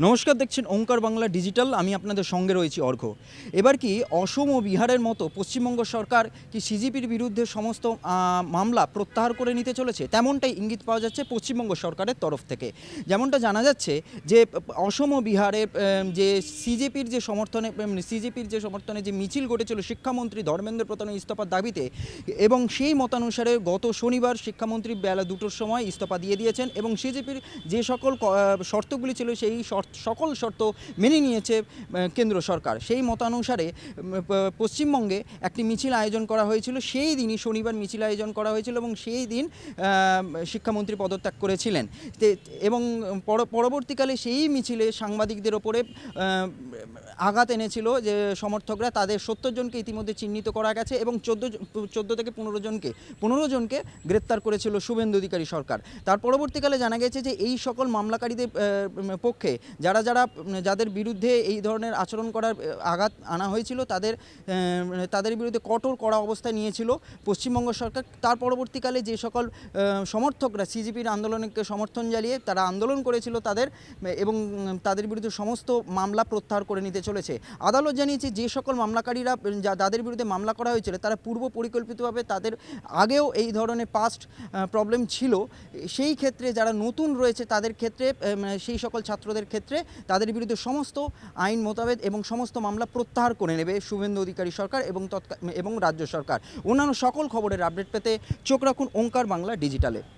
নমস্কার, দেখছেন ওঙ্কার বাংলা ডিজিটাল। আমি আপনাদের সঙ্গে রয়েছি অর্ঘ্য। এবার কি অসম ও বিহারের মতো পশ্চিমবঙ্গ সরকার কি সিজিপির বিরুদ্ধে সমস্ত মামলা প্রত্যাহার করে নিতে চলেছে? তেমনটাই ইঙ্গিত পাওয়া যাচ্ছে পশ্চিমবঙ্গ সরকারের তরফ থেকে। যেমনটা জানা যাচ্ছে যে অসম ও বিহারে যে সিজেপির যে সমর্থনে যে মিছিল ঘটেছিল শিক্ষামন্ত্রী ধর্মেন্দ্র প্রধানের ইস্তফার দাবিতে, এবং সেই মতানুসারে গত শনিবার শিক্ষামন্ত্রী বেলা 2টোর সময় ইস্তফা দিয়ে দিয়েছেন এবং সিজেপির যে সকল শর্তগুলি ছিল সেই সকল শর্ত মেনে নিয়েছে কেন্দ্র সরকার। সেই মতানুসারে পশ্চিমবঙ্গে একটি মিছিল আয়োজন করা হয়েছিল। সেই দিনই শনিবার মিছিল আয়োজন করা হয়েছিল এবং সেই দিন শিক্ষামন্ত্রী পদত্যাগ করেছিলেন। এবং পরবর্তীকালে সেই মিছিলে সাংবাদিকদের ওপরে আঘাত এনেছিল যে সমর্থকরা। তাদের 70 জনকে ইতিমধ্যে চিহ্নিত করা গেছে এবং 14 থেকে 15 জনকে গ্রেপ্তার করেছিল শুভেন্দু অধিকারী সরকার। তার পরবর্তীকালে জানা গেছে যে এই সকল মামলাকারীদের পক্ষে যাদের বিরুদ্ধে এই ধরনের আচরণ করার আঘাত আনা হয়েছিল তাদের বিরুদ্ধে কড়া অবস্থায় নিয়েছিল পশ্চিমবঙ্গ সরকার। তার পরবর্তীকালে যে সকল সমর্থকরা সিজিপির আন্দোলনকে সমর্থন জানিয়ে তারা আন্দোলন করেছিল এবং তাদের বিরুদ্ধে সমস্ত মামলা প্রত্যাহার করে নিতে চলেছে। আদালত জানিয়েছে যে সকল মামলাকারীরা যাদের বিরুদ্ধে মামলা করা হয়েছিল তারা পূর্ব পরিকল্পিতভাবে তাদের আগেও এই ধরনের পাস্ট প্রবলেম ছিল। সেই ক্ষেত্রে যারা নতুন রয়েছে তাদের ক্ষেত্রে, সেই সকল ছাত্রদের ক্ষেত্রে তাদের বিরুদ্ধে সমস্ত আইন মোতাবেক এবং সমস্ত মামলা প্রত্যাহার করে নেবে শুভেন্দু অধিকারী সরকার এবং রাজ্য সরকার। অন্যান্য সকল খবরের আপডেট পেতে চোখ রাখুন ওঙ্কার বাংলা ডিজিটালে।